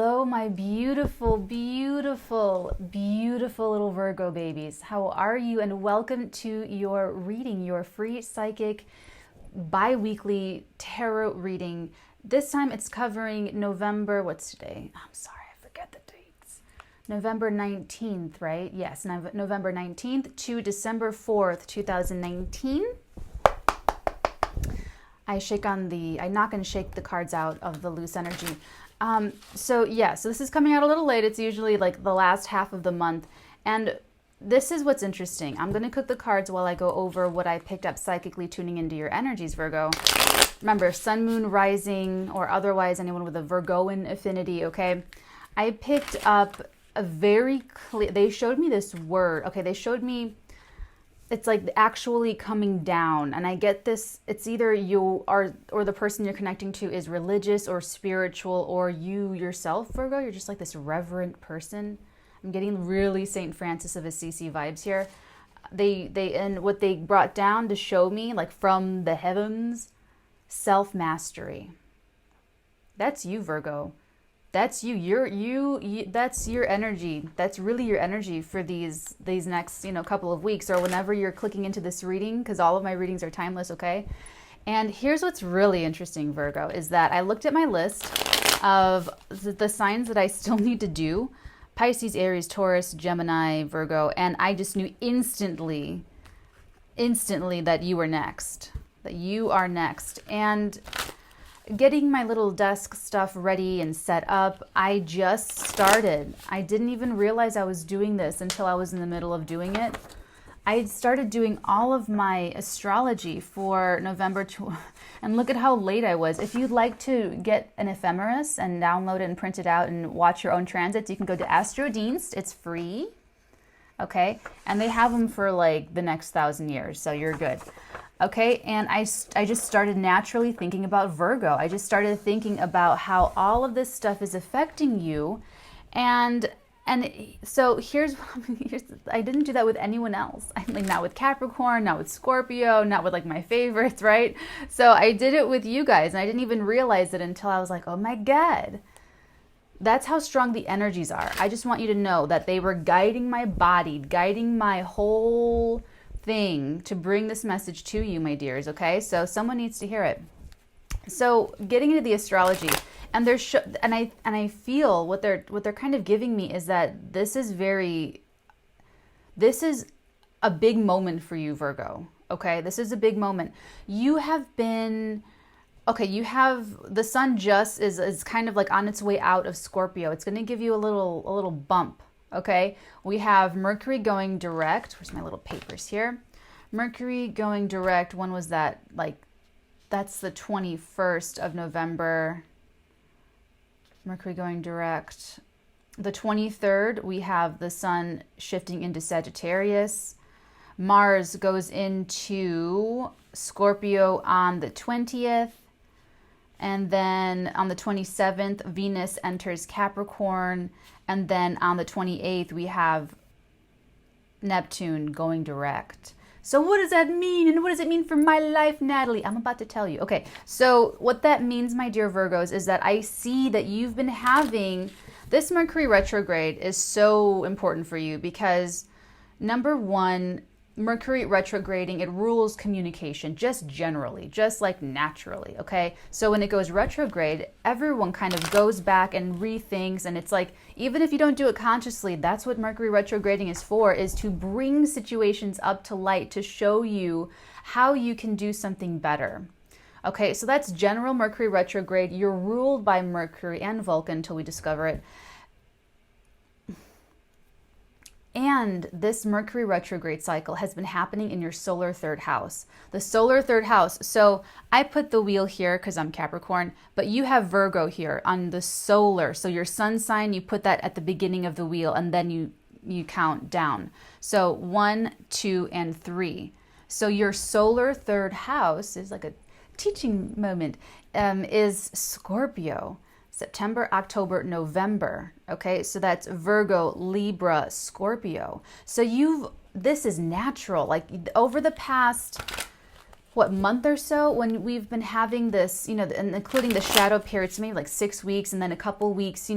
Hello, my beautiful, beautiful, beautiful little Virgo babies. How are you? And welcome to your reading, your free psychic bi-weekly tarot reading. This time it's covering November, what's today? I'm sorry, I forget the dates. November 19th, right? Yes, November 19th to December 4th, 2019. I knock and shake the cards out of the loose energy. So this is coming out a little late. It's usually like the last half of the month. And this is what's interesting. I'm going to cook the cards while I go over what I picked up psychically tuning into your energies, Virgo. Remember, sun, moon, rising, or otherwise anyone with a Virgoan affinity, okay? I picked up a very clear, they showed me this word. Okay, they showed me it's like actually coming down, and I get this, it's either you are, or the person you're connecting to is religious or spiritual, or you yourself, Virgo, you're just like this reverent person. I'm getting really St. Francis of Assisi vibes here. And what they brought down to show me, like from the heavens, self-mastery. That's you, Virgo. That's you. That's your energy. That's really your energy for these next, couple of weeks, or whenever you're clicking into this reading, because all of my readings are timeless, okay? And here's what's really interesting, Virgo, is that I looked at my list of the signs that I still need to do: Pisces, Aries, Taurus, Gemini, Virgo, and I just knew instantly that you were next. That you are next. And getting my little desk stuff ready and set up, I just started. I didn't even realize I was doing this until I was in the middle of doing it. I started doing all of my astrology for November, and look at how late I was. If you'd like to get an ephemeris and download it and print it out and watch your own transits, you can go to Astrodienst. It's free, okay? And they have them for like the next 1,000 years, so you're good. Okay, and I just started naturally thinking about Virgo. I just started thinking about how all of this stuff is affecting you. And so here's I didn't do that with anyone else. I mean, not with Capricorn, not with Scorpio, not with like my favorites, right? So I did it with you guys, and I didn't even realize it until I was like, oh my God. That's how strong the energies are. I just want you to know that they were guiding my body, guiding my whole thing to bring this message to you, my dears, okay? So someone needs to hear it. So getting into the astrology, and I feel what they're kind of giving me is that this is a big moment for you, Virgo, okay? This is a big moment. You have the sun just is kind of like on its way out of Scorpio. It's going to give you a little bump. Okay, we have Mercury going direct. Where's my little papers here? Mercury going direct. When was that? Like, that's the 21st of November. Mercury going direct. The 23rd, we have the sun shifting into Sagittarius. Mars goes into Scorpio on the 20th. And then on the 27th, Venus enters Capricorn. And then on the 28th, we have Neptune going direct. So what does that mean? And what does it mean for my life, Natalie? I'm about to tell you. Okay, so what that means, my dear Virgos, is that I see that you've been having this Mercury retrograde is so important for you because, number one, Mercury retrograding, it rules communication, just generally, just like naturally, okay? So when it goes retrograde, everyone kind of goes back and rethinks, and it's like, even if you don't do it consciously, that's what Mercury retrograding is for, is to bring situations up to light, to show you how you can do something better. Okay, so that's general Mercury retrograde. You're ruled by Mercury and Vulcan until we discover it. And this Mercury retrograde cycle has been happening in your solar third house. The solar third house. So I put the wheel here because I'm Capricorn, but you have Virgo here on the solar. So your sun sign, you put that at the beginning of the wheel, and then you count down. So 1, 2, and 3. So your solar third house is like a teaching moment, is Scorpio. September, October, November. Okay, so that's Virgo, Libra, Scorpio. So this is natural. Like over the past what, month or so, when we've been having this, and including the shadow periods, maybe like 6 weeks and then a couple weeks,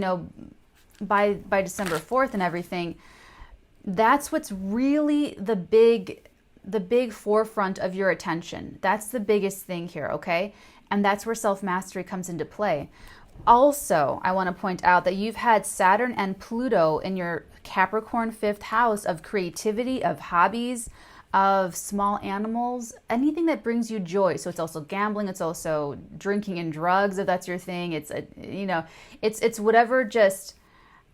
by December 4th and everything. That's what's really the big forefront of your attention. That's the biggest thing here, okay? And that's where self-mastery comes into play. Also, I want to point out that you've had Saturn and Pluto in your Capricorn 5th house of creativity, of hobbies, of small animals, anything that brings you joy. So it's also gambling, it's also drinking and drugs, if that's your thing. It's it's whatever, just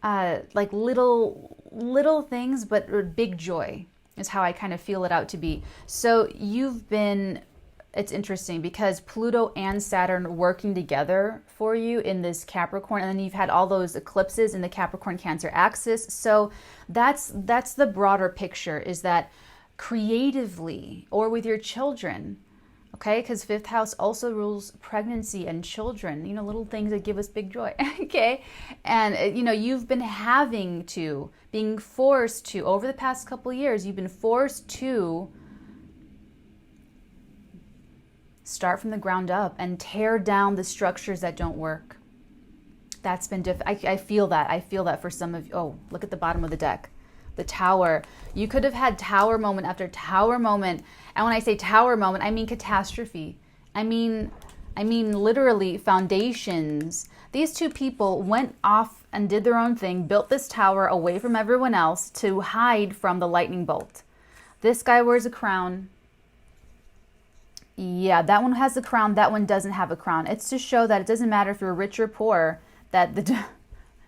like little things, but big joy is how I kind of feel it out to be. So it's interesting because Pluto and Saturn working together for you in this Capricorn, and then you've had all those eclipses in the Capricorn Cancer axis. So that's the broader picture, is that creatively or with your children, okay, because 5th house also rules pregnancy and children, little things that give us big joy, okay? And, you've been being forced to, over the past couple of years, you've been forced to start from the ground up and tear down the structures that don't work. That's been I feel that for some of you. Oh, look at the bottom of the deck. The Tower. You could have had tower moment after tower moment. And when I say tower moment, I mean catastrophe. I mean literally foundations. These two people went off and did their own thing, built this tower away from everyone else to hide from the lightning bolt. This guy wears a crown. Yeah, that one has a crown. That one doesn't have a crown. It's to show that it doesn't matter if you're rich or poor, that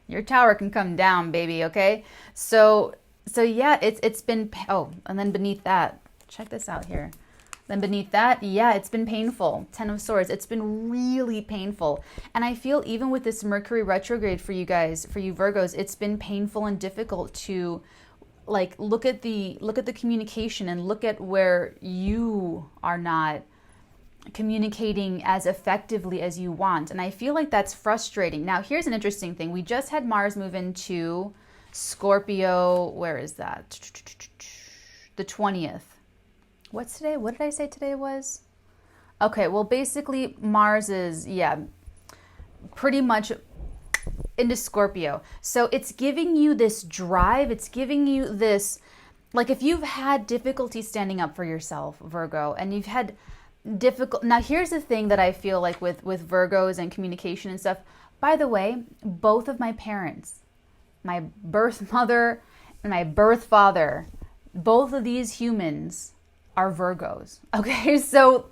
your tower can come down, baby, okay? So yeah, it's been, and then beneath that, check this out here. Then beneath that, yeah, it's been painful. 10 of Swords, it's been really painful. And I feel even with this Mercury retrograde for you guys, for you Virgos, it's been painful and difficult to look at the communication and look at where you are not communicating as effectively as you want. And I feel like that's frustrating. Now, here's an interesting thing. We just had Mars move into Scorpio. Where is that? The 20th. What's today? What did I say today was? Okay, well, basically Mars is, pretty much into Scorpio. So it's giving you this drive. It's giving you this, if you've had difficulty standing up for yourself, Virgo, and you've had now here's the thing that I feel like with Virgos and communication and stuff. By the way, both of my parents, my birth mother and my birth father, both of these humans are Virgos. Okay, so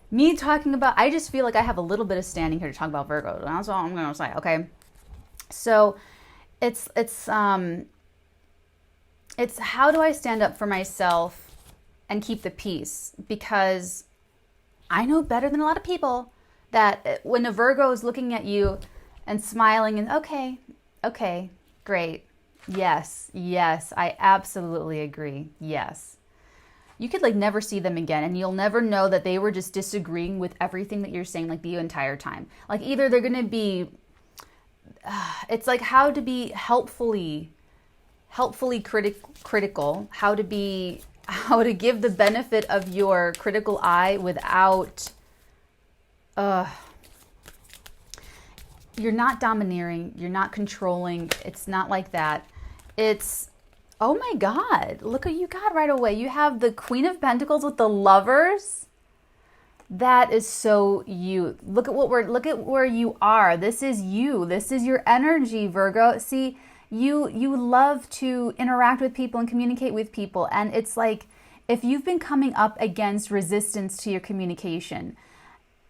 me talking about, I just feel like I have a little bit of standing here to talk about Virgos. That's all I'm gonna say. Okay, so it's how do I stand up for myself and keep the peace? Because I know better than a lot of people that when a Virgo is looking at you and smiling and okay, great. Yes, I absolutely agree. Yes. You could never see them again, and you'll never know that they were just disagreeing with everything that you're saying the entire time. Either they're going to be, it's how to be helpfully critical, how to give the benefit of your critical eye without, you're not domineering, you're not controlling. It's not like that. It's, oh my God, look what you got right away. You have the Queen of Pentacles with the Lovers. That is so you. Look at where you are. This is you. This is your energy, Virgo. See, you love to interact with people and communicate with people. And it's if you've been coming up against resistance to your communication,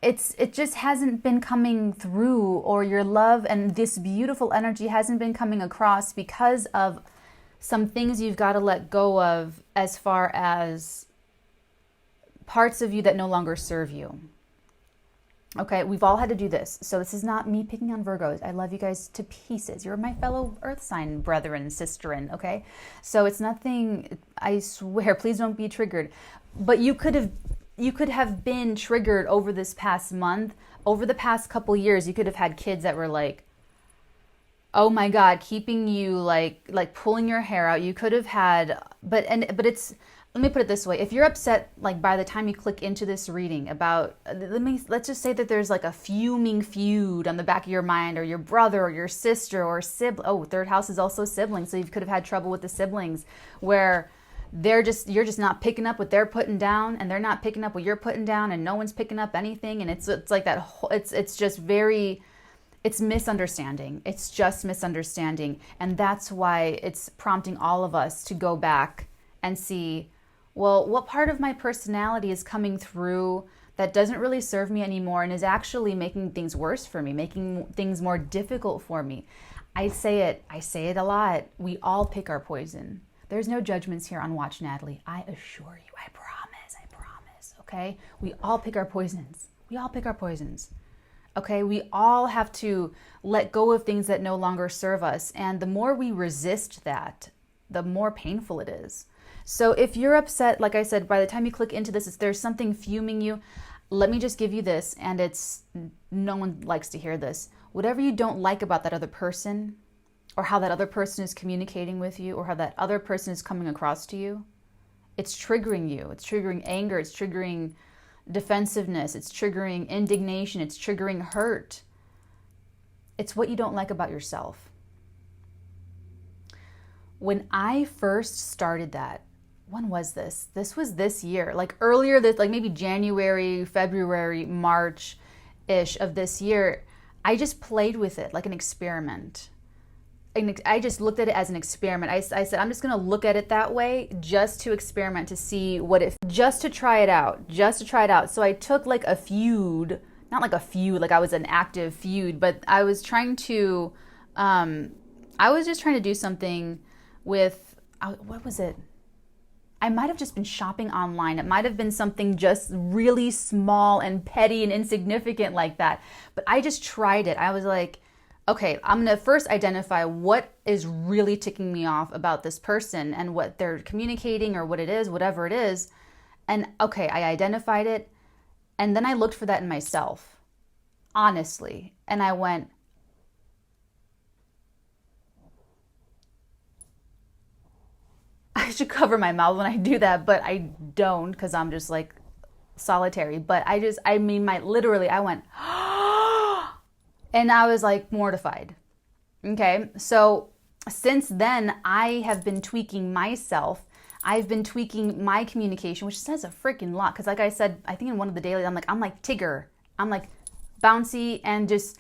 it just hasn't been coming through, or your love and this beautiful energy hasn't been coming across because of some things you've got to let go of, as far as parts of you that no longer serve you. Okay, we've all had to do this. So this is not me picking on Virgos. I love you guys to pieces. You're my fellow earth sign brethren, sisterin, okay? So it's nothing, I swear, please don't be triggered. But you could have been triggered over this past month, over the past couple years. You could have had kids that were oh my God, keeping you like pulling your hair out. You could have had, but it's let me put it this way. If you're upset, like by the time you click into this reading about, let's just say that there's like a fuming feud on the back of your mind, or your brother or your sister or sibling. Oh, third house is also siblings. So you could have had trouble with the siblings where you're just not picking up what they're putting down, and they're not picking up what you're putting down, and no one's picking up anything. And it's like that whole, it's just very, it's misunderstanding. It's just misunderstanding. And that's why it's prompting all of us to go back and see, well, what part of my personality is coming through that doesn't really serve me anymore and is actually making things worse for me, making things more difficult for me. I say it a lot. We all pick our poison. There's no judgments here on Watch Natalie. I assure you, I promise, okay? We all pick our poisons. Okay, we all have to let go of things that no longer serve us. And the more we resist that, the more painful it is. So if you're upset, like I said, by the time you click into this, there's something fuming you, let me just give you this, and no one likes to hear this. Whatever you don't like about that other person, or how that other person is communicating with you, or how that other person is coming across to you, it's triggering you. It's triggering anger. It's triggering defensiveness. It's triggering indignation. It's triggering hurt. It's what you don't like about yourself. When I first started that, when was this? This was this year, like earlier this, like maybe January, February, March-ish of this year. I just played with it like an experiment. I just looked at it as an experiment. I said, I'm just going to look at it that way just to experiment, to see just to try it out. So I took like a feud, not like a feud, like I was an active feud, but I was just trying to do something with, what was it? I might have just been shopping online. It might have been something just really small and petty and insignificant like that. But I just tried it. I was like, okay, I'm going to first identify what is really ticking me off about this person and what they're communicating, or what it is, whatever it is. And okay, I identified it. And then I looked for that in myself, honestly. And I went, I should cover my mouth when I do that, but I don't, because I'm just like solitary. But I went, and I was like mortified. Okay, so since then, I have been tweaking myself. I've been tweaking my communication, which says a freaking lot. Because like I said, I think in one of the dailies, I'm like Tigger. I'm like bouncy and just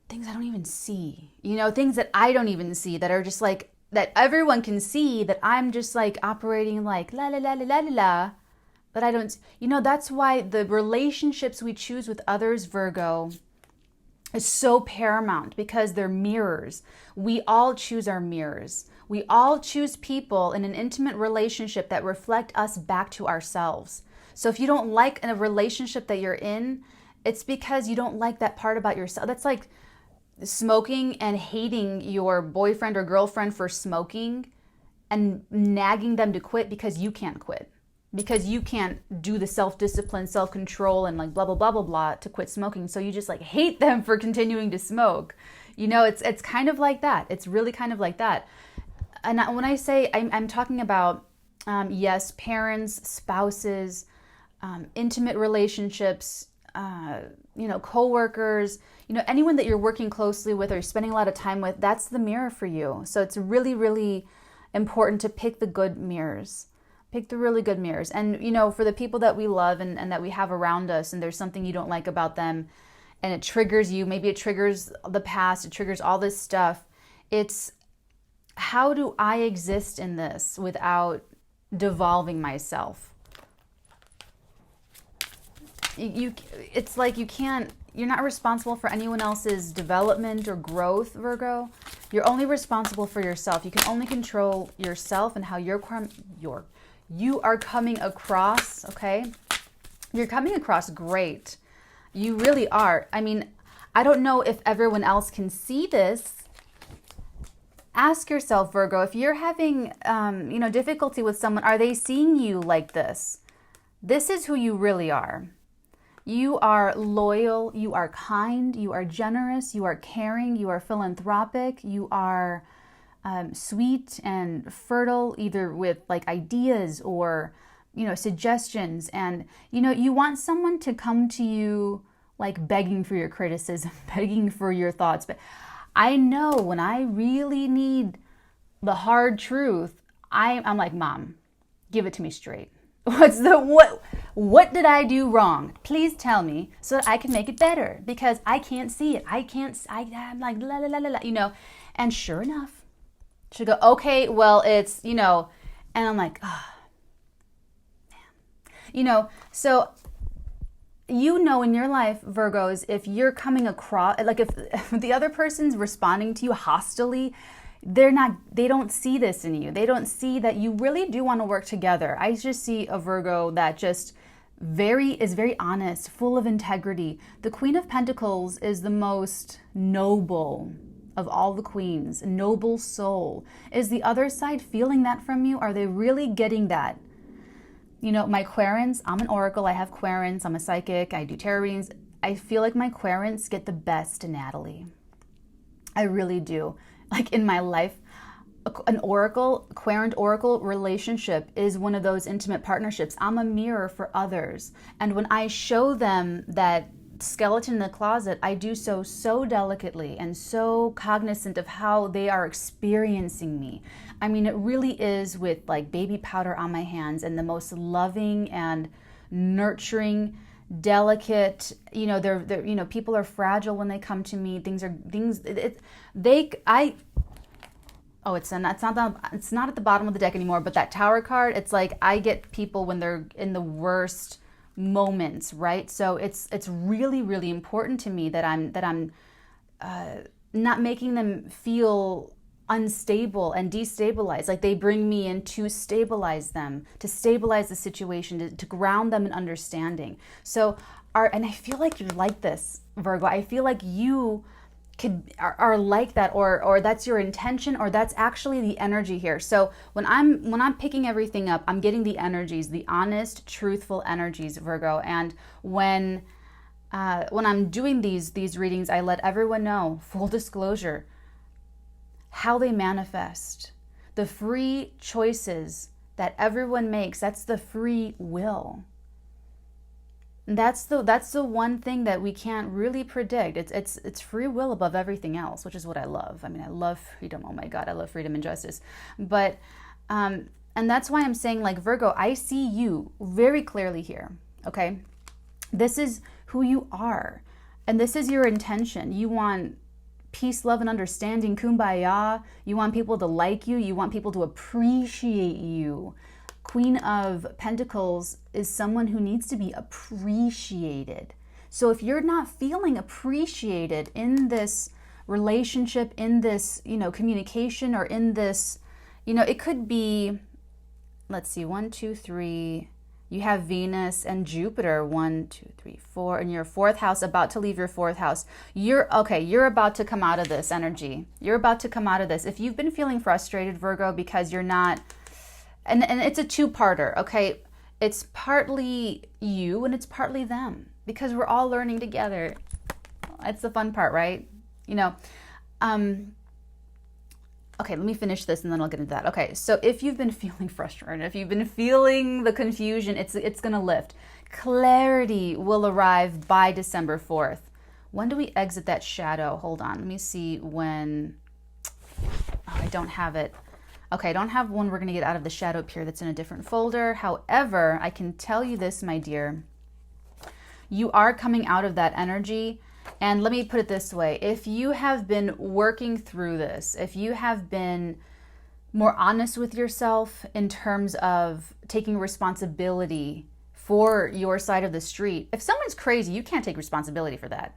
things I don't even see. Things that I don't even see, that are just like, that everyone can see, that I'm just like operating like la la la la la la la. But I don't, that's why the relationships we choose with others, Virgo, is so paramount, because they're mirrors. We all choose our mirrors. We all choose people in an intimate relationship that reflect us back to ourselves. So if you don't like a relationship that you're in, it's because you don't like that part about yourself. That's like smoking and hating your boyfriend or girlfriend for smoking and nagging them to quit because you can't quit. Because you can't do the self-discipline, self-control, and like blah, blah, blah, blah, blah to quit smoking. So you just like hate them for continuing to smoke. It's kind of like that. It's really kind of like that. And when I say, I'm talking about, yes, parents, spouses, intimate relationships, coworkers, anyone that you're working closely with or you're spending a lot of time with, that's the mirror for you. So it's really, really important to pick the good mirrors. Pick the really good mirrors. And, for the people that we love and that we have around us, and there's something you don't like about them and it triggers you, maybe it triggers the past, it triggers all this stuff. It's, how do I exist in this without devolving myself? It's like you're not responsible for anyone else's development or growth, Virgo. You're only responsible for yourself. You can only control yourself and how you are coming across, okay? You're coming across great. You really are. I mean, I don't know if everyone else can see this. Ask yourself, Virgo, if you're having, difficulty with someone, are they seeing you like this? This is who you really are. You are loyal, you are kind, you are generous, you are caring, you are philanthropic, you are sweet and fertile, either with like ideas or, suggestions. And, you want someone to come to you like begging for your criticism, begging for your thoughts. But I know when I really need the hard truth, I'm like, Mom, give it to me straight. What did I do wrong? Please tell me so that I can make it better, because I can't see it. I'm like, la, la, la, la, la, and sure enough, she'll go, okay, well, it's, and I'm like, oh, man. So, in your life, Virgos, if you're coming across, like if the other person's responding to you hostilely, they don't see this in you. They don't see that you really do want to work together. I just see a Virgo that just is very honest, full of integrity. The Queen of Pentacles is the most noble of all the queens, noble soul. Is the other side feeling that from you? Are they really getting that? My querents, I'm an oracle, I have querents, I'm a psychic, I do tarot readings. I feel like my querents get the best in Natalie. I really do. Like in my life, an querent oracle relationship is one of those intimate partnerships. I'm a mirror for others. And when I show them that skeleton in the closet, I do so delicately and so cognizant of how they are experiencing me. I mean, it really is with like baby powder on my hands and the most loving and nurturing, delicate, they're people are fragile when they come to me. It's not at the bottom of the deck anymore, but that Tower card, it's like I get people when they're in the worst moments, right? So it's really, really important to me that I'm not making them feel unstable and destabilized. Like they bring me in to stabilize them, to stabilize the situation, to ground them in understanding. So and I feel like you're like this, Virgo. I feel like you are like that, or that's your intention, or that's actually the energy here. So when I'm picking everything up, I'm getting the energies, the honest, truthful energies, Virgo. And when I'm doing these readings, I let everyone know, full disclosure, how they manifest, the free choices that everyone makes. That's the free will. That's the one thing that we can't really predict. It's free will above everything else, which is what I love. I mean, I love freedom. Oh my God, I love freedom and justice. But and that's why I'm saying, like, Virgo, I see you very clearly here. Okay, this is who you are, and this is your intention. You want peace, love, and understanding, kumbaya. You want people to like you. You want people to appreciate you. Queen of Pentacles is someone who needs to be appreciated. So if you're not feeling appreciated in this relationship, in this, communication, or in this, it could be, let's see, 1, 2, 3. You have Venus and Jupiter, 1, 2, 3, 4, in your fourth house, about to leave your fourth house. You're about to come out of this energy. You're about to come out of this. If you've been feeling frustrated, Virgo, because you're not, and it's a two-parter, okay? It's partly you and it's partly them, because we're all learning together. It's the fun part, right? Okay, let me finish this and then I'll get into that. Okay, so if you've been feeling frustrated, if you've been feeling the confusion, it's going to lift. Clarity will arrive by December 4th. When do we exit that shadow? Hold on, let me see when. I don't have it. Okay, I don't have when we're going to get out of the shadow period. That's in a different folder. However, I can tell you this, my dear. You are coming out of that energy. And let me put it this way. If you have been working through this, if you have been more honest with yourself in terms of taking responsibility for your side of the street, if someone's crazy, you can't take responsibility for that.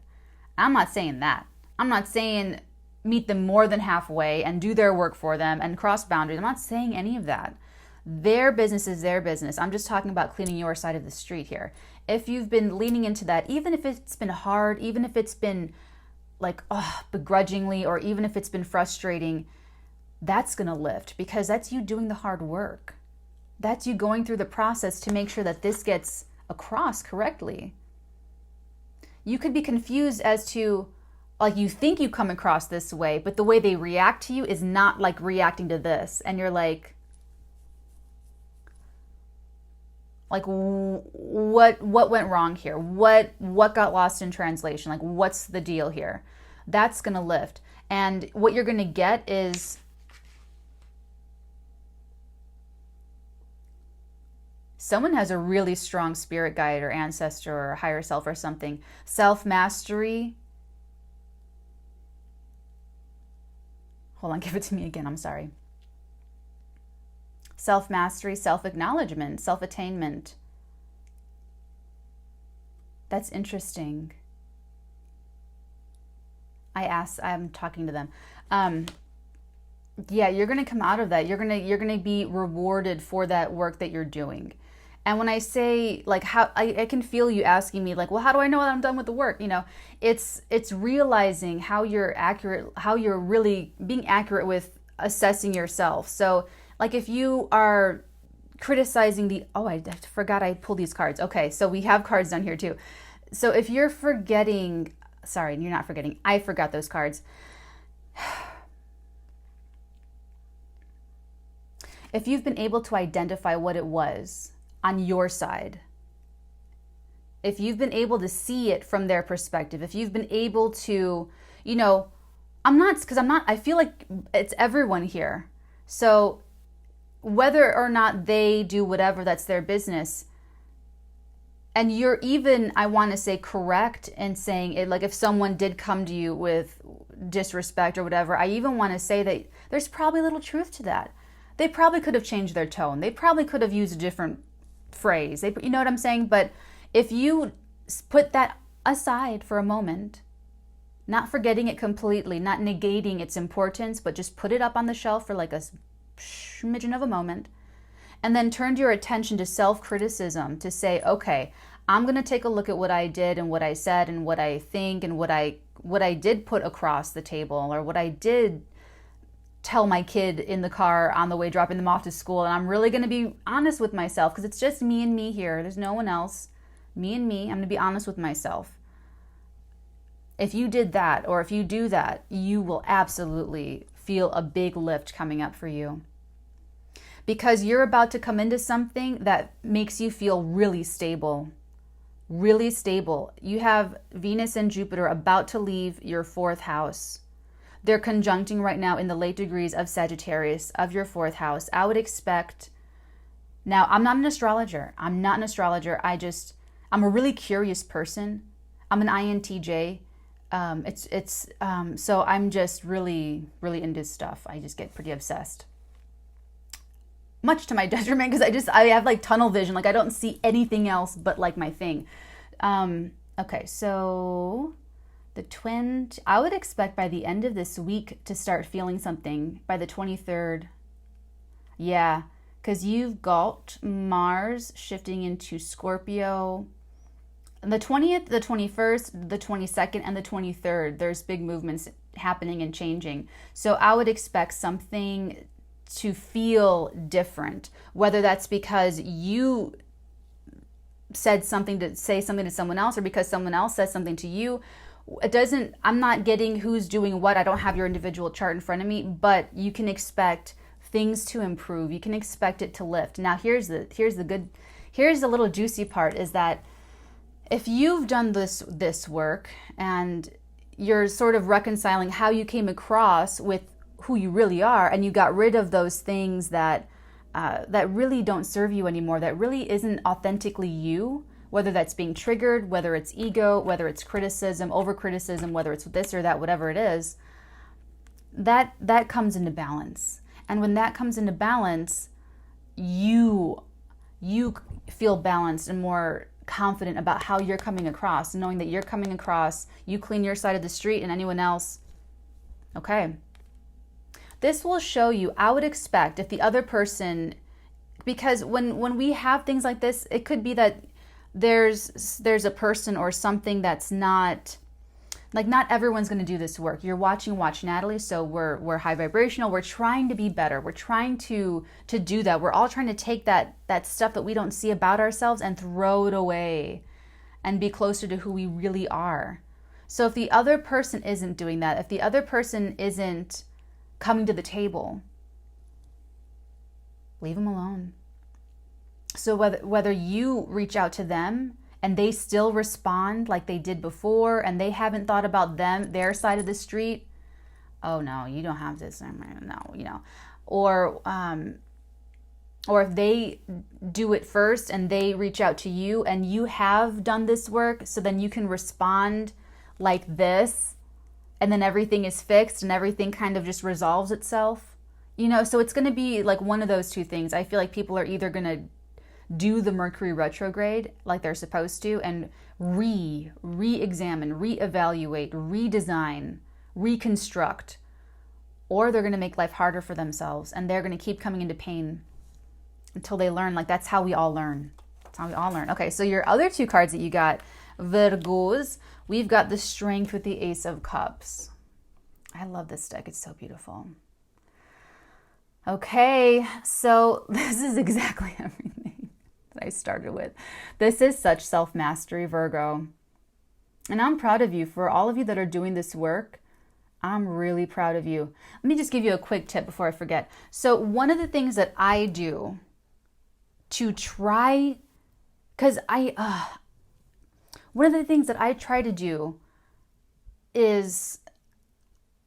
I'm not saying that. I'm not saying meet them more than halfway and do their work for them and cross boundaries. I'm not saying any of that. Their business is their business. I'm just talking about cleaning your side of the street here. If you've been leaning into that, even if it's been hard, even if it's been like, begrudgingly, or even if it's been frustrating, that's going to lift, because that's you doing the hard work. That's you going through the process to make sure that this gets across correctly. You could be confused as to, like you think you come across this way, but the way they react to you is not like reacting to this. And you're like what went wrong here? What got lost in translation? Like, what's the deal here? That's going to lift. And what you're going to get is someone has a really strong spirit guide or ancestor or higher self or something. Self-mastery. Hold on, give it to me again. I'm sorry. Self-mastery, self-acknowledgement, self-attainment. That's interesting. I'm talking to them. Yeah, you're going to come out of that. You're going to be rewarded for that work that you're doing. And when I say, like, how I can feel you asking me, like, well, how do I know that I'm done with the work? You know, it's realizing how you're accurate, how you're really being accurate with assessing yourself. So, like, if you are criticizing I forgot I pulled these cards. Okay, so we have cards down here too. So if you're forgetting, sorry, you're not forgetting. I forgot those cards. If you've been able to identify what it was on your side, if you've been able to see it from their perspective, if you've been able to, you know, I feel like it's everyone here. So whether or not they do whatever, that's their business. And you're even, I want to say, correct in saying it. Like, if someone did come to you with disrespect or whatever, I even want to say that there's probably a little truth to that. They probably could have changed their tone. They probably could have used a different phrase. You know what I'm saying? But if you put that aside for a moment, not forgetting it completely, not negating its importance, but just put it up on the shelf for like a smidgen of a moment, and then turned your attention to self-criticism to say, okay, I'm going to take a look at what I did and what I said and what I think and what I did put across the table, or what I did tell my kid in the car on the way dropping them off to school. And I'm really going to be honest with myself, because it's just me and me here. There's no one else. Me and me. I'm going to be honest with myself. If you did that, or if you do that, you will absolutely feel a big lift coming up for you, because you're about to come into something that makes you feel really stable. Really stable. You have Venus and Jupiter about to leave your 4th house. They're conjuncting right now in the late degrees of Sagittarius of your 4th house. I would expect, now I'm not an astrologer. I'm a really curious person. I'm an INTJ. So I'm just really, really into stuff. I just get pretty obsessed. Much to my detriment, because I have like tunnel vision. Like, I don't see anything else but like my thing. Okay, so I would expect by the end of this week to start feeling something by the 23rd. Yeah, because you've got Mars shifting into Scorpio. The 20th, the 21st, the 22nd, and the 23rd, there's big movements happening and changing. So I would expect something to feel different, whether that's because you said something to say something to someone else, or because someone else says something to you. I'm not getting who's doing what. I don't have your individual chart in front of me, but you can expect things to improve. You can expect it to lift. Now, here's the little juicy part, is that if you've done this work and you're sort of reconciling how you came across with who you really are, and you got rid of those things that really don't serve you anymore, that really isn't authentically you, whether that's being triggered, whether it's ego, whether it's criticism, over criticism, whether it's this or that, whatever it is, that comes into balance. And when that comes into balance, you feel balanced and more confident about how you're coming across, knowing that you're coming across, you clean your side of the street, and anyone else, okay. This will show you, I would expect, if the other person, because when we have things like this, it could be that there's a person or something that's not, like, not everyone's going to do this work. You're watching WatchNatalee, so we're high vibrational. We're trying to be better. We're trying to do that. We're all trying to take that stuff that we don't see about ourselves and throw it away and be closer to who we really are. So if the other person isn't doing that, if the other person isn't coming to the table, leave them alone. So whether you reach out to them and they still respond like they did before and they haven't thought about their side of the street, oh no, you don't have this, no, or if they do it first and they reach out to you and you have done this work, so then you can respond like this, and then everything is fixed and everything kind of just resolves itself. So it's going to be like one of those two things. I feel like people are either going to do the Mercury retrograde like they're supposed to and re-examine, reevaluate, redesign, reconstruct, or they're going to make life harder for themselves and they're going to keep coming into pain until they learn. Like, that's how we all learn. That's how we all learn. Okay, so your other two cards that you got, Virgos, we've got the Strength with the Ace of Cups. I love this deck. It's so beautiful. Okay, so this is exactly everything that I started with. This is such self-mastery, Virgo. And I'm proud of you. For all of you that are doing this work, I'm really proud of you. Let me just give you a quick tip before I forget. So one of the things that I do to try, one of the things that I try to do is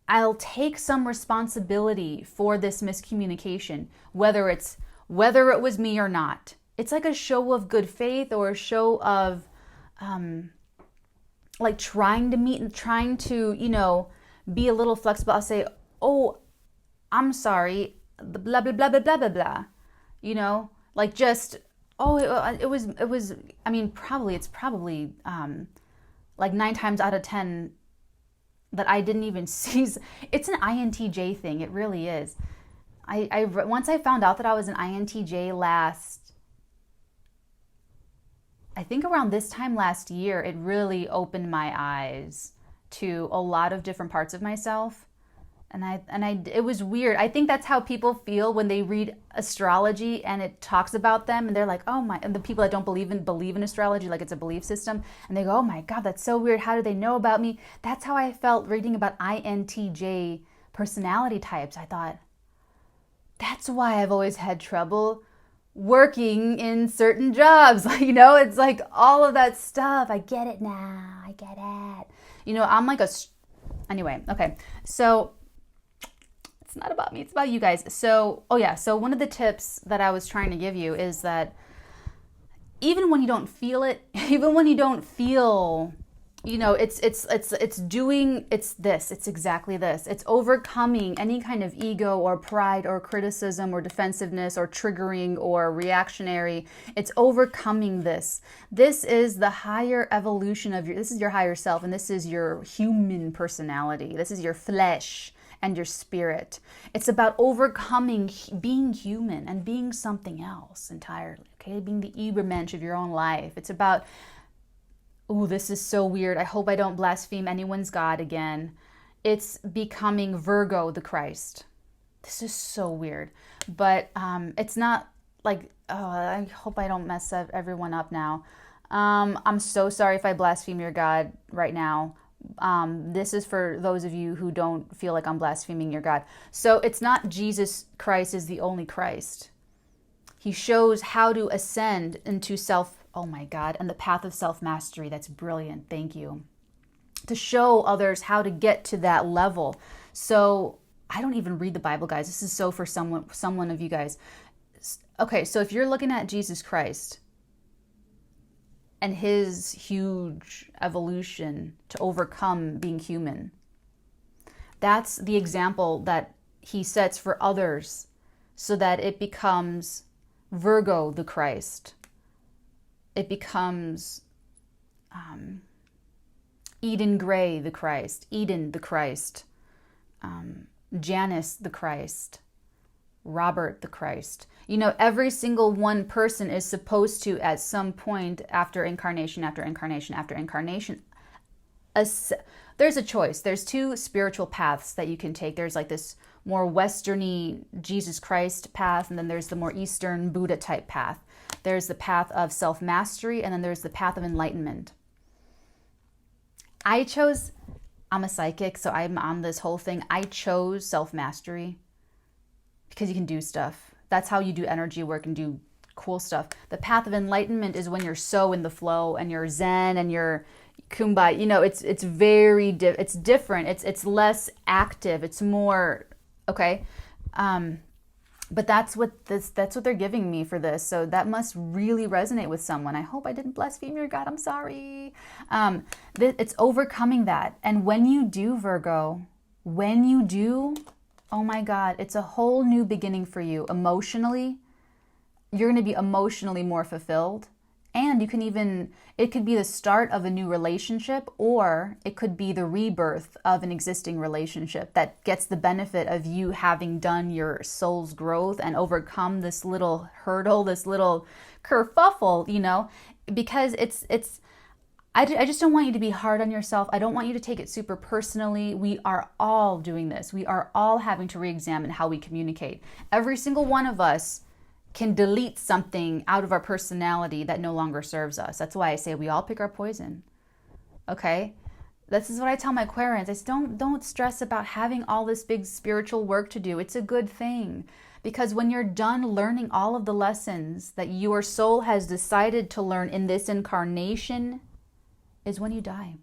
I'll take some responsibility for this miscommunication, whether it was me or not. It's like a show of good faith or a show of like trying to meet and trying to, be a little flexible. I'll say, oh, I'm sorry, blah, blah, blah, blah, blah, blah, blah. Like just, oh, it was, I mean, it's probably like 9 times out of 10 that I didn't even see. It's an INTJ thing. It really is. Once I found out that I was an INTJ I think around this time last year, it really opened my eyes to a lot of different parts of myself. And it was weird. I think that's how people feel when they read astrology and it talks about them and they're like, oh my, and the people that don't believe in astrology, like it's a belief system, and they go, oh my God, that's so weird. How do they know about me? That's how I felt reading about INTJ personality types. I thought, that's why I've always had trouble working in certain jobs. It's like all of that stuff. I get it now. I get it. I'm like anyway, okay. So it's not about me, it's about you guys. So one of the tips that I was trying to give you is that even when you don't feel it, even when you don't feel, it's exactly this. It's overcoming any kind of ego or pride or criticism or defensiveness or triggering or reactionary. It's overcoming this. This is the higher evolution this is your higher self, and this is your human personality. This is your flesh and your spirit. It's about overcoming being human and being something else entirely, okay? Being the Übermensch of your own life. It's about, oh, this is so weird. I hope I don't blaspheme anyone's God again. It's becoming Virgo the Christ. This is so weird. But it's not like, oh, I hope I don't mess everyone up now. I'm so sorry if I blaspheme your God right now. This is for those of you who don't feel like I'm blaspheming your God. So it's not Jesus Christ is the only Christ. He shows how to ascend into oh my God, and the path of self-mastery. That's brilliant. Thank you. To show others how to get to that level. So I don't even read the Bible, guys. This is so for someone of you guys. Okay, so if you're looking at Jesus Christ and his huge evolution to overcome being human, that's the example that he sets for others so that it becomes Virgo the Christ. It becomes Eden Gray the Christ, Eden the Christ, Janice the Christ, Robert the Christ. Every single one person is supposed to, at some point after incarnation, there's a choice. There's 2 spiritual paths that you can take. There's like this more Westerny Jesus Christ path, and then there's the more Eastern Buddha type path. There's the path of self-mastery, and then there's the path of enlightenment. I'm a psychic, so I'm on this whole thing. I chose self-mastery because you can do stuff. That's how you do energy work and do cool stuff. The path of enlightenment is when you're so in the flow and you're zen and you're kumbaya. You know, it's it's different. It's less active. It's more okay. But that's what they're giving me for this. So that must really resonate with someone. I hope I didn't blaspheme your God. I'm sorry. It's overcoming that. And when you do, Virgo, oh my God, it's a whole new beginning for you emotionally. You're going to be emotionally more fulfilled. And it could be the start of a new relationship, or it could be the rebirth of an existing relationship that gets the benefit of you having done your soul's growth and overcome this little hurdle, this little kerfuffle, you know, because I just don't want you to be hard on yourself. I don't want you to take it super personally. We are all doing this. We are all having to re-examine how we communicate. Every single one of us can delete something out of our personality that no longer serves us. That's why I say we all pick our poison. Okay? This is what I tell my Querents. I say, don't stress about having all this big spiritual work to do. It's a good thing. Because when you're done learning all of the lessons that your soul has decided to learn in this incarnation is when you die.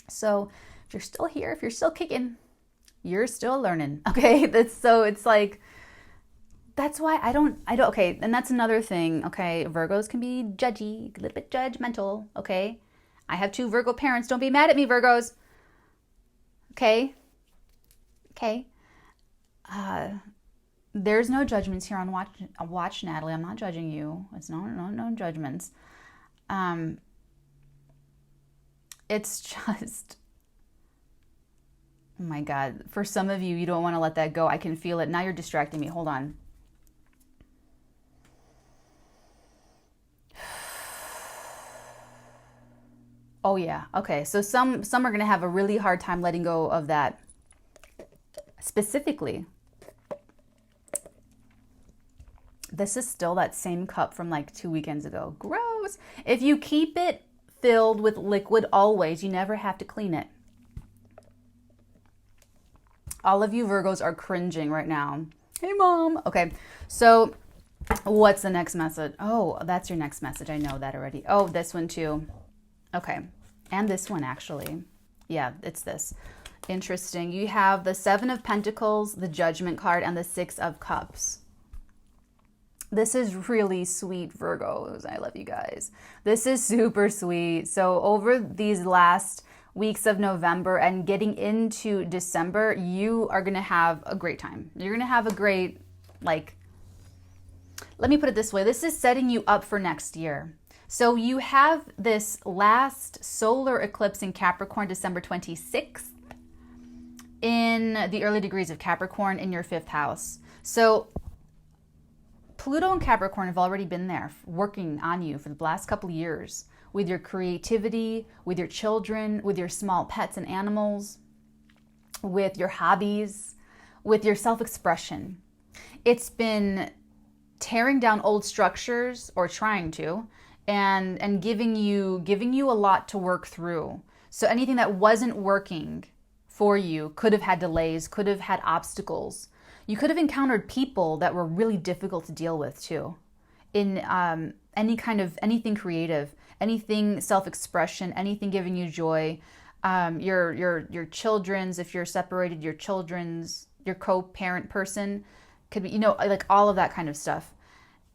So if you're still here, if you're still kicking, you're still learning, okay? It's like, that's why I don't, okay, and that's another thing, okay? Virgos can be judgy, a little bit judgmental, okay? I have 2 Virgo parents. Don't be mad at me, Virgos. Okay? Okay. There's no judgments here on WatchNatalee. I'm not judging you. It's no judgments. It's just... Oh my God. For some of you, you don't want to let that go. I can feel it. Now you're distracting me. Hold on. Oh yeah. Okay. So some are going to have a really hard time letting go of that. Specifically, this is still that same cup from like 2 weekends ago. Gross. If you keep it filled with liquid always, you never have to clean it. All of you Virgos are cringing right now. Hey, Mom. Okay, so what's the next message? Oh, that's your next message. I know that already. Oh, this one too. Okay, and this one actually. Yeah, it's this. Interesting. You have the 7 of Pentacles, the Judgment card, and the 6 of Cups. This is really sweet, Virgos. I love you guys. This is super sweet. So over these last weeks of November and getting into December, you are going to have a great time. You're going to have a great, like, let me put it this way. This is setting you up for next year. So you have this last solar eclipse in Capricorn, December 26th, in the early degrees of Capricorn in your 5th house. So Pluto and Capricorn have already been there working on you for the last couple of years with your creativity, with your children, with your small pets and animals, with your hobbies, with your self-expression. It's been tearing down old structures, or trying to, and giving you a lot to work through. So anything that wasn't working for you could have had delays, could have had obstacles. You could have encountered people that were really difficult to deal with too. In anything creative, anything self-expression, anything giving you joy. Your children's, if you're separated, your co-parent person could be, like all of that kind of stuff.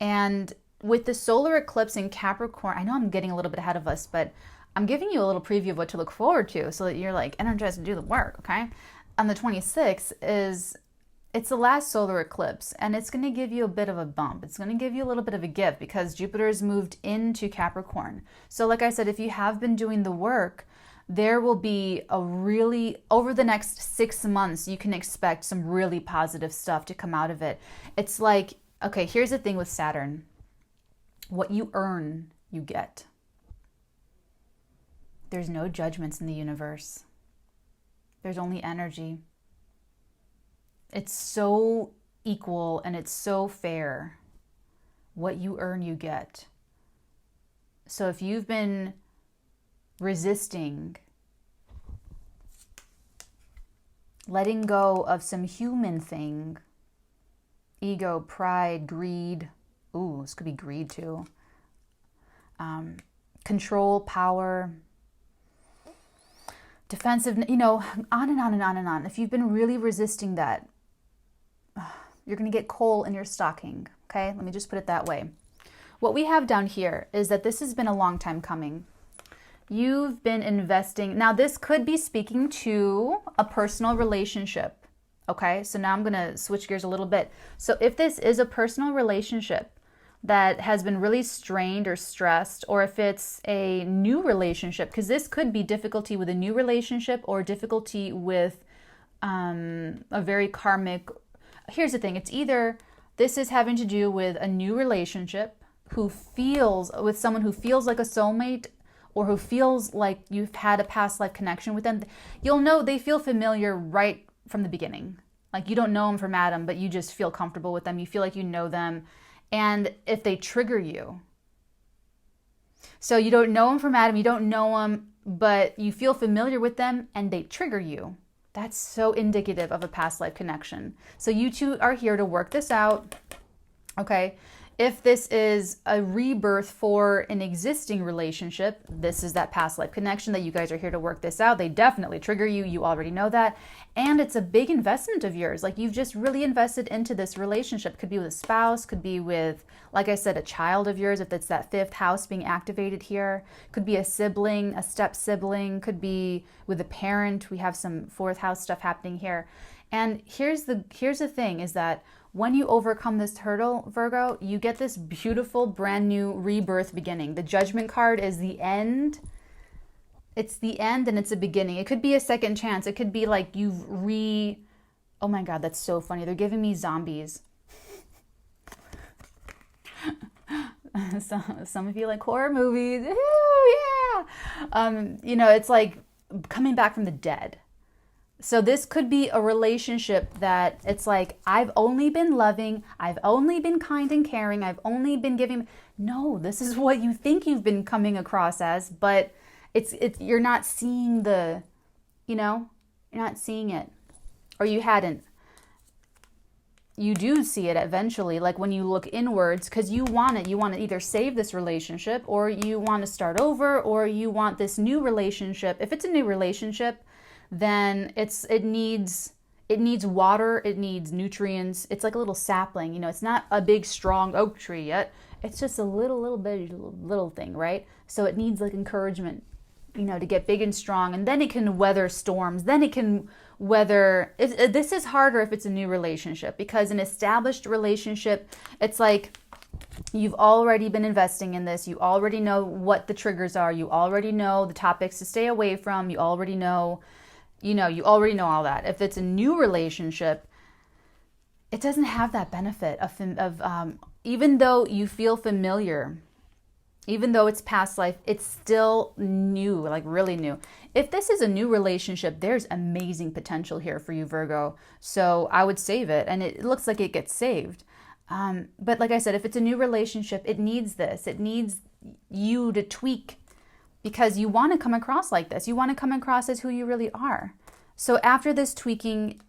And with the solar eclipse in Capricorn, I know I'm getting a little bit ahead of us, but I'm giving you a little preview of what to look forward to so that you're like energized to do the work, okay? On the 26th it's the last solar eclipse, and it's going to give you a bit of a bump. It's going to give you a little bit of a gift because Jupiter has moved into Capricorn. So like I said, if you have been doing the work, there will be over the next 6 months, you can expect some really positive stuff to come out of it. It's like, okay, here's the thing with Saturn. What you earn, you get. There's no judgments in the universe. There's only energy. It's so equal and it's so fair. What you earn, you get. So if you've been resisting, letting go of some human thing, ego, pride, greed. Ooh, this could be greed too. Control, power, defensive, on and on and on and on. If you've been really resisting that, you're going to get coal in your stocking. Okay, let me just put it that way. What we have down here is that this has been a long time coming. You've been investing. Now, this could be speaking to a personal relationship. Okay, so now I'm going to switch gears a little bit. So if this is a personal relationship that has been really strained or stressed, or if it's a new relationship, because this could be difficulty with a new relationship or difficulty with a very karmic. Here's the thing. It's either this is having to do with a new relationship with someone who feels like a soulmate, or who feels like you've had a past life connection with them. You'll know they feel familiar right from the beginning. Like you don't know them from Adam, but you just feel comfortable with them. You feel like you know them. And if they trigger you, so you don't know them from Adam, you don't know them, but you feel familiar with them and they trigger you. That's so indicative of a past life connection. So you two are here to work this out. Okay. If this is a rebirth for an existing relationship, this is that past life connection that you guys are here to work this out. They definitely trigger you. You already know that. And it's a big investment of yours. Like you've just really invested into this relationship. Could be with a spouse, could be with, like I said, a child of yours, if it's that fifth house being activated here. Could be a sibling, a step sibling, could be with a parent. We have some fourth house stuff happening here. And here's the thing is that when you overcome this hurdle, Virgo, you get this beautiful brand new rebirth beginning. The Judgment card is the end. It's the end and it's a beginning. It could be a second chance. It could be like oh my God, that's so funny. They're giving me zombies. Some of you like horror movies. Ooh, yeah. It's like coming back from the dead. So this could be a relationship that it's like, I've only been loving, I've only been kind and caring, I've only been giving. No, this is what you think you've been coming across as, but you're not seeing you're not seeing it, or you hadn't. You do see it eventually, like when you look inwards, because you want it. You want to either save this relationship, or you want to start over, or you want this new relationship. If it's a new relationship, then it needs water, it needs nutrients. It's like a little sapling, it's not a big strong oak tree yet. It's just a little thing, right? So it needs like encouragement, to get big and strong, and then it can weather storms. Then it can weather. This is harder if it's a new relationship, because an established relationship, it's like you've already been investing in this. You already know what the triggers are. You already know the topics to stay away from. You already know. You already know all that. If it's a new relationship, it doesn't have that benefit of even though you feel familiar, even though it's past life, it's still new, like really new. If this is a new relationship, there's amazing potential here for you, Virgo. So I would save it, and it looks like it gets saved. But like I said, if it's a new relationship, it needs this. It needs you to tweak, because you want to come across like this. You want to come across as who you really are. So after this tweaking,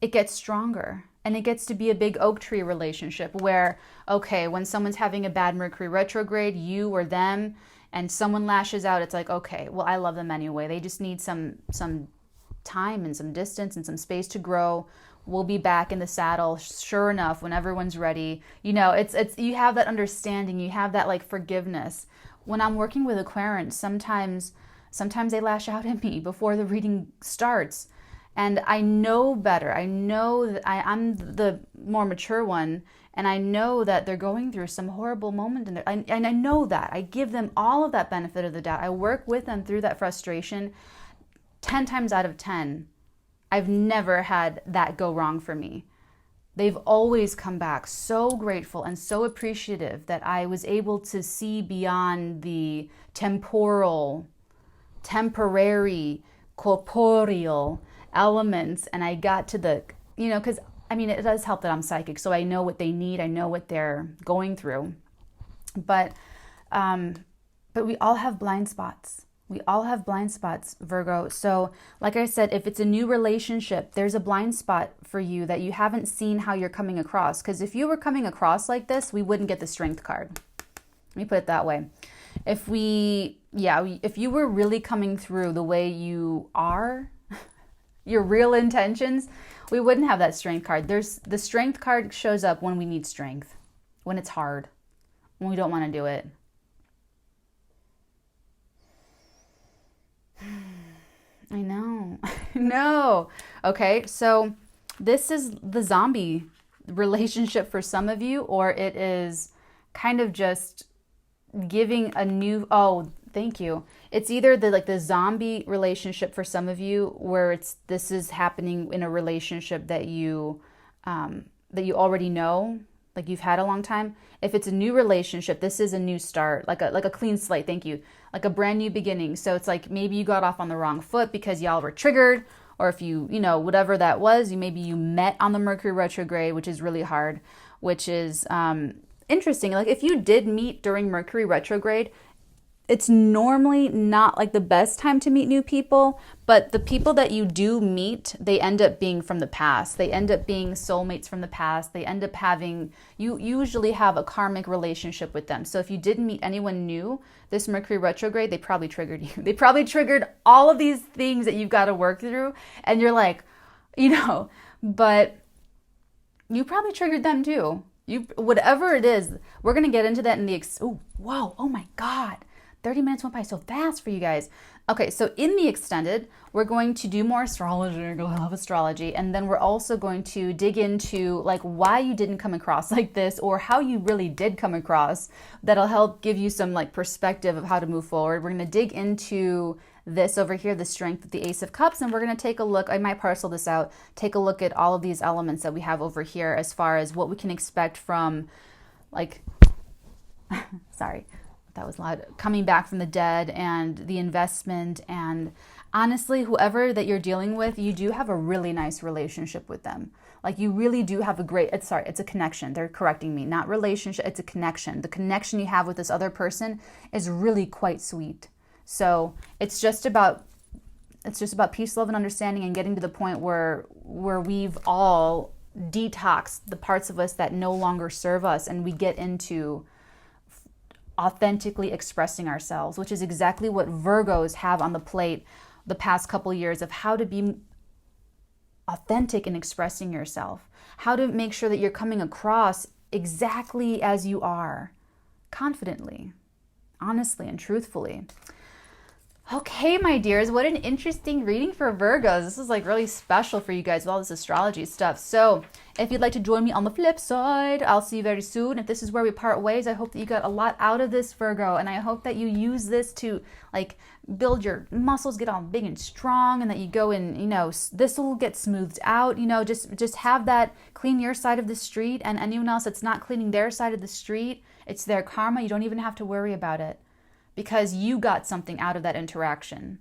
it gets stronger, and it gets to be a big oak tree relationship where, okay, when someone's having a bad Mercury retrograde, you or them, and someone lashes out, it's like, okay, well, I love them anyway. They just need some time and some distance and some space to grow. We'll be back in the saddle, sure enough, when everyone's ready. It's you have that understanding. You have that like forgiveness. When I'm working with a Querent, sometimes they lash out at me before the reading starts. And I know better. I know that I'm the more mature one, and I know that they're going through some horrible moment in there. And I know that. I give them all of that benefit of the doubt. I work with them through that frustration. 10 times out of 10, I've never had that go wrong for me. They've always come back so grateful and so appreciative that I was able to see beyond the temporary, corporeal elements, and I got to the, because it does help that I'm psychic, so I know what they need, I know what they're going through. But But we all have blind spots. We all have blind spots, Virgo. So like I said, if it's a new relationship, there's a blind spot for you that you haven't seen how you're coming across. Because if you were coming across like this, we wouldn't get the Strength card. Let me put it that way. If you were really coming through the way you are, your real intentions, we wouldn't have that Strength card. The Strength card shows up when we need strength, when it's hard, when we don't want to do it. I know. No. Okay, so this is the zombie relationship for some of you, or it is kind of just giving a new, oh, thank you. It's either the zombie relationship for some of you, where this is happening in a relationship that you already know, like you've had a long time. If it's a new relationship, this is a new start, like a clean slate. Thank you. Like a brand new beginning. So it's like maybe you got off on the wrong foot because y'all were triggered, or if you whatever that was, maybe you met on the Mercury retrograde, which is really hard, which is interesting. Like if you did meet during Mercury retrograde, it's normally not like the best time to meet new people, but the people that you do meet, they end up being from the past. They end up being soulmates from the past. They end up you usually have a karmic relationship with them. So if you didn't meet anyone new, this Mercury retrograde, they probably triggered you. They probably triggered all of these things that you've got to work through. And you're like, but you probably triggered them too. Whatever it is, we're going to get into that in the, oh my God. 30 minutes went by so fast for you guys. Okay, so in the extended, we're going to do more astrology. I love astrology. And then we're also going to dig into like why you didn't come across like this, or how you really did come across. That'll help give you some like perspective of how to move forward. We're going to dig into this over here, the Strength of the Ace of Cups, and we're going to take a look. I might parcel this out. Take a look at all of these elements that we have over here as far as what we can expect from like, sorry. That was loud. Coming back from the dead and the investment. And honestly, whoever that you're dealing with, you do have a really nice relationship with them. Like you really do have it's a connection. They're correcting me. Not relationship, it's a connection. The connection you have with this other person is really quite sweet. So it's just about peace, love, and understanding, and getting to the point where we've all detoxed the parts of us that no longer serve us, and we get into authentically expressing ourselves, which is exactly what Virgos have on the plate the past couple years, of how to be authentic in expressing yourself, how to make sure that you're coming across exactly as you are, confidently, honestly, and truthfully. Okay, my dears, what an interesting reading for Virgos. This is like really special for you guys with all this astrology stuff. So if you'd like to join me on the flip side, I'll see you very soon. If this is where we part ways, I hope that you got a lot out of this, Virgo. And I hope that you use this to like build your muscles, get all big and strong, and that you go and, this will get smoothed out, just have that, clean your side of the street, and anyone else that's not cleaning their side of the street, it's their karma. You don't even have to worry about it, because you got something out of that interaction.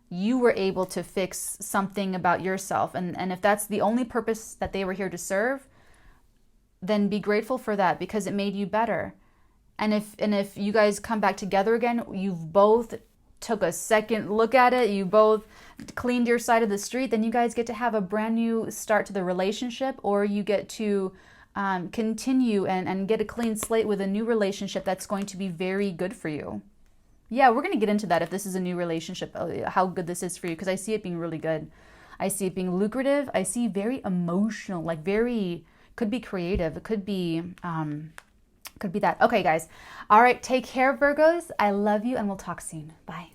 You were able to fix something about yourself. And if that's the only purpose that they were here to serve, then be grateful for that, because it made you better. And if you guys come back together again, you've both took a second look at it, you both cleaned your side of the street, then you guys get to have a brand new start to the relationship, or you get to continue and get a clean slate with a new relationship that's going to be very good for you. Yeah, we're going to get into that if this is a new relationship, how good this is for you, because I see it being really good. I see it being lucrative. I see very emotional, like could be creative. It could be that. Okay, guys. All right, take care, Virgos. I love you, and we'll talk soon. Bye.